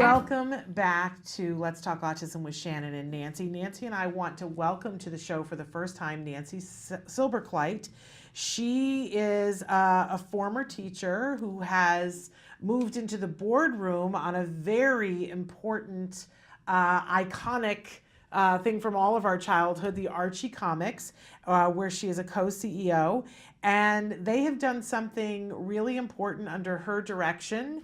Welcome back to Let's Talk Autism with Shannon and Nancy. Nancy and I want to welcome to the show for the first time Nancy Silberkleit. She is a former teacher who has moved into the boardroom on a very important, iconic thing from all of our childhood, the Archie Comics, where she is a co-CEO. And they have done something really important under her direction.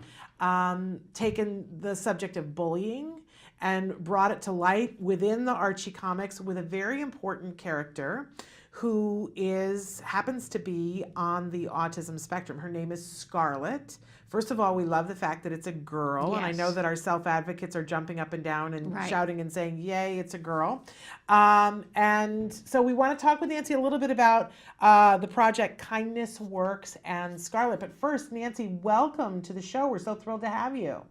Taken the subject of bullying and brought it to light within the Archie Comics with a very important character who happens to be on the autism spectrum. Her name is Scarlet. First of all, we love the fact that it's a girl, Yes. and I know that our self-advocates are jumping up and down and Right. shouting and saying, yay, it's a girl. And so we want to talk with Nancy a little bit about the project Kindness Works and Scarlet. But first, Nancy, welcome to the show. We're so thrilled to have you.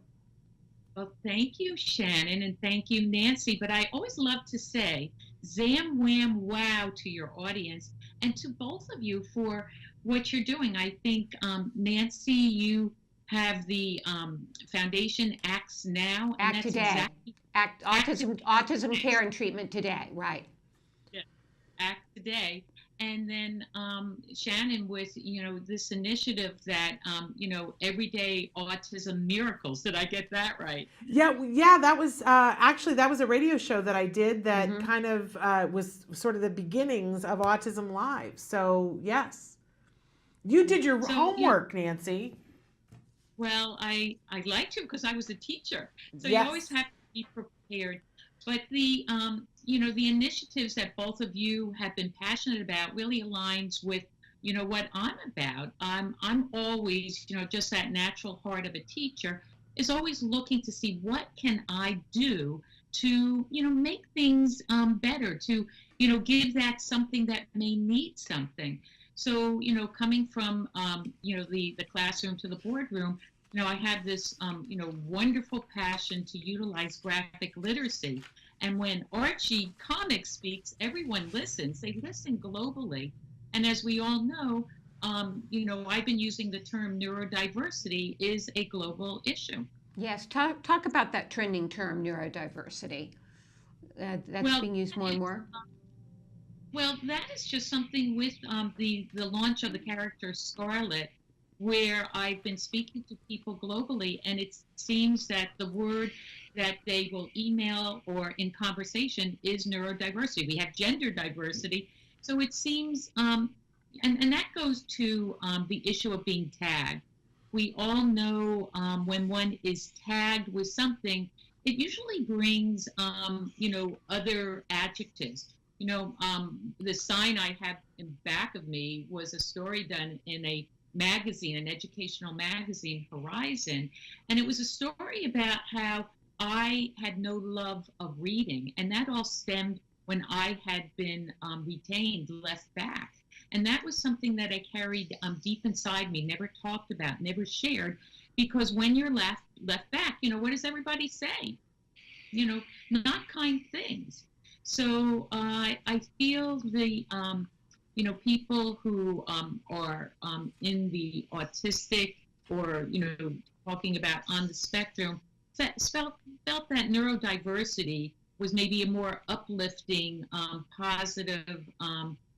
Well, thank you, Shannon, and thank you, Nancy. But I always love to say zam, wham, wow to your audience and to both of you for what you're doing. I think, Nancy, you have the foundation Acts Now. And Act Today. Autism Care and Treatment Today, right. Yeah, Act Today. And then Shannon with, this initiative that, Everyday Autism Miracles. Did I get that right? Yeah, that was actually, that was a radio show that I did that kind of was sort of the beginnings of autism-live. So, yes. You did your homework, Nancy. Well, I like to because I was a teacher. So Yes. you always have to be prepared. But the the initiatives that both of you have been passionate about really aligns with what I'm about. I'm always, just that natural heart of a teacher is always looking to see what can I do to make things better, to give that something that may need something. So coming from the classroom to the boardroom, I have this wonderful passion to utilize graphic literacy. And when Archie Comics speaks, everyone listens. They listen globally. And as we all know, I've been using the term neurodiversity is a global issue. Yes, talk about that trending term, neurodiversity. That's being used more and more. Well, that is just something with the launch of the character Scarlet, where I've been speaking to people globally, and it seems that the word that they will email or in conversation is neurodiversity. We have gender diversity. So it seems, and that goes to the issue of being tagged. We all know when one is tagged with something, it usually brings, other adjectives. The sign I have in back of me was a story done in a magazine, an educational magazine, Horizon. And it was a story about how I had no love of reading. And that all stemmed when I had been retained, left back. And that was something that I carried deep inside me, never talked about, never shared, because when you're left back, what does everybody say? Not kind things. So I feel the, people who are in the autistic or, talking about on the spectrum, felt that neurodiversity was maybe a more uplifting, positive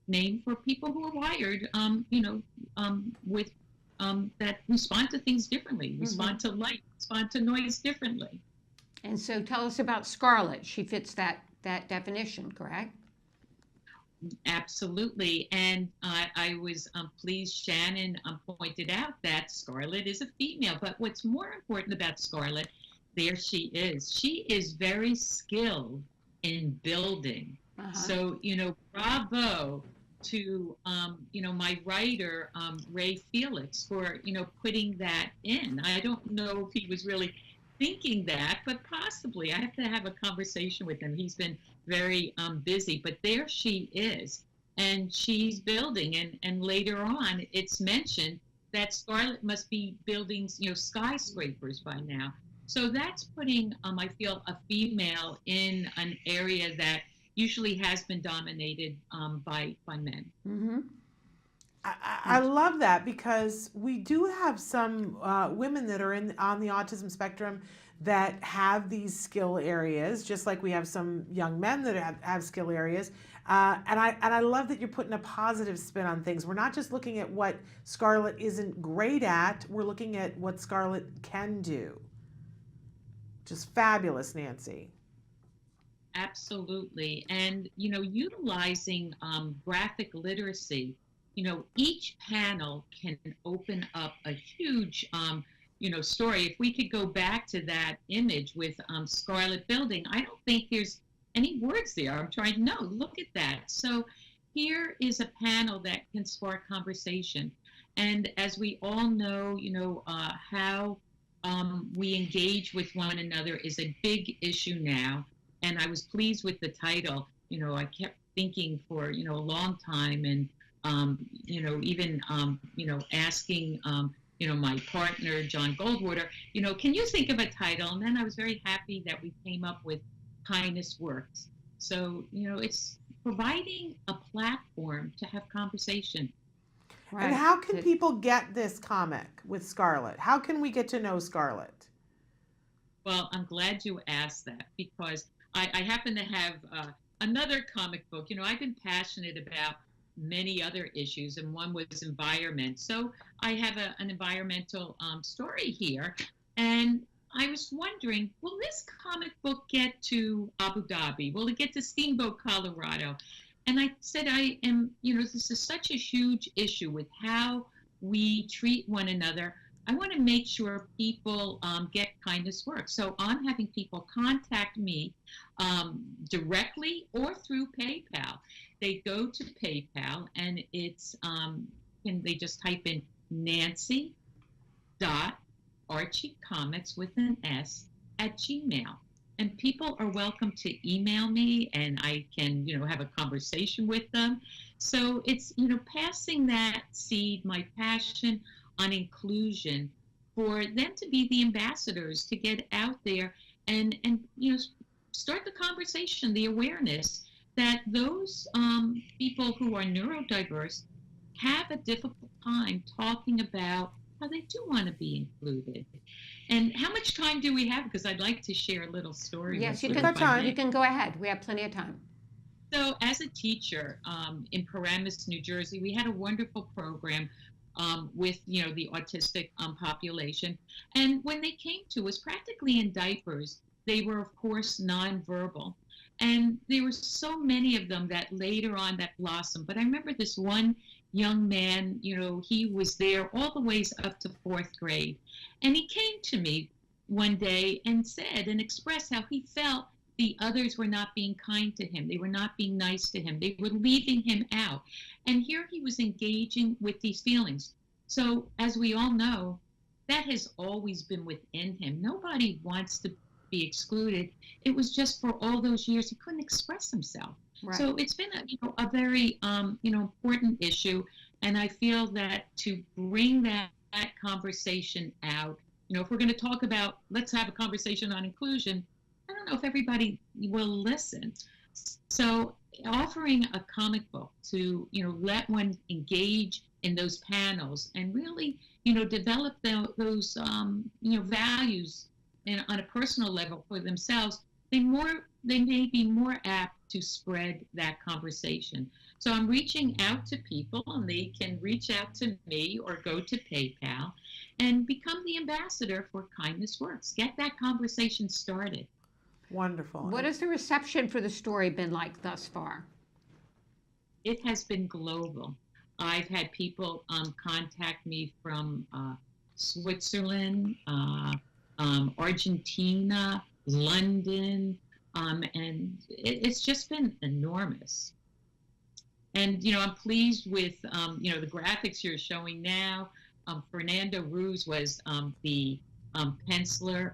name for people who are wired, with that respond to things differently, respond to light, respond to noise differently. And so tell us about Scarlet. She fits that definition, correct? Absolutely. And I was pleased Shannon pointed out that Scarlet is a female. But what's more important about Scarlet, there she is. She is very skilled in building. So, bravo to, my writer, Ray Felix, for, putting that in. I don't know if he was really thinking that, but possibly. I have to have a conversation with him. He's been very busy, but there she is. And she's building. And later on, it's mentioned that Scarlet must be building, skyscrapers by now. So that's putting, I feel, a female in an area that usually has been dominated by men. I love that, because we do have some women that are on the autism spectrum that have these skill areas, just like we have some young men that have skill areas. And I love that you're putting a positive spin on things. We're not just looking at what Scarlet isn't great at, we're looking at what Scarlet can do. Just fabulous, Nancy. Absolutely. And, utilizing graphic literacy, each panel can open up a huge, story. If we could go back to that image with Scarlet Building, I don't think there's any words there. I'm trying to know. Look at that. So here is a panel that can spark conversation. And as we all know, how we engage with one another is a big issue now. And I was pleased with the title. I kept thinking for, a long time, and, even, asking, my partner, John Goldwater, can you think of a title? And then I was very happy that we came up with Kindness Works. So, it's providing a platform to have conversation. Right. And how can people get this comic with Scarlet? How can we get to know Scarlet? Well, I'm glad you asked that, because I happen to have another comic book. I've been passionate about many other issues, and one was environment. So I have an environmental story here. And I was wondering, will this comic book get to Abu Dhabi? Will it get to Steamboat, Colorado? And I said, this is such a huge issue with how we treat one another. I want to make sure people get Kindness Works. So I'm having people contact me directly or through PayPal. They go to PayPal, and it's, they just type in Nancy.ArchieComics with an S @Gmail. And people are welcome to email me, and I can, have a conversation with them. So it's, passing that seed, my passion on inclusion, for them to be the ambassadors, to get out there and start the conversation, the awareness that those people who are neurodiverse have a difficult time talking about how they do want to be included. And how much time do we have? Because I'd like to share a little story. Yes, you can go ahead. We have plenty of time. So as a teacher in Paramus, New Jersey, we had a wonderful program with, the autistic population. And when they came to us, practically in diapers, they were, of course, nonverbal. And there were so many of them that later on that blossomed. But I remember this one young man, he was there all the ways up to 4th grade. And he came to me one day and said and expressed how he felt the others were not being kind to him. They were not being nice to him. They were leaving him out. And here he was engaging with these feelings. So as we all know, that has always been within him. Nobody wants to be excluded. It was just for all those years he couldn't express himself. Right. So it's been a very important issue, and I feel that to bring that conversation out, if we're going to talk about, let's have a conversation on inclusion, I don't know if everybody will listen. So offering a comic book to let one engage in those panels and really develop those values on a personal level for themselves, they may be more apt to spread that conversation. So I'm reaching out to people, and they can reach out to me or go to PayPal and become the ambassador for Kindness Works. Get that conversation started. Wonderful. What has the reception for the story been like thus far? It has been global. I've had people contact me from Switzerland, Argentina, London, and it's just been enormous. And, I'm pleased with, the graphics you're showing now. Fernando Ruz was the penciler.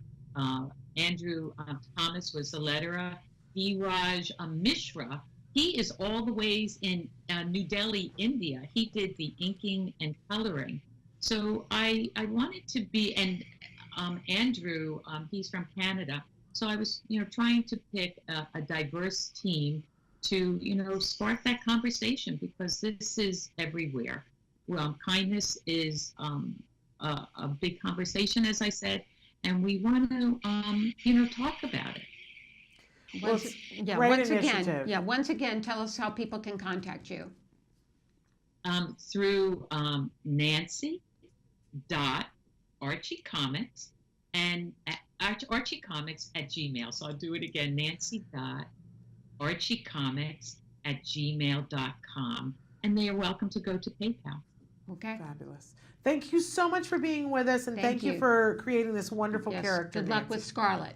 Andrew Thomas was the letterer. Dheeraj Mishra, he is all the ways in New Delhi, India. He did the inking and coloring. So I wanted to be, and Andrew, he's from Canada. So I was, trying to pick a diverse team to, spark that conversation, because this is everywhere. kindness is a big conversation, as I said, and we want to, talk about it. Great initiative. Once again, tell us how people can contact you. Through Nancy.Archie Comics and Archie Comics at Gmail. So I'll do it again, Nancy.ArchieComics@gmail.com. And they are welcome to go to PayPal. Okay. Fabulous. Thank you so much for being with us, and thank you for creating this wonderful character. Good luck Nancy. with Scarlet.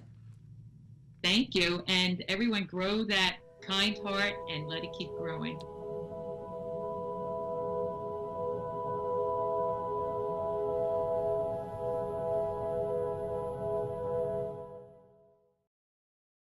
Thank you. And everyone grow that kind heart and let it keep growing.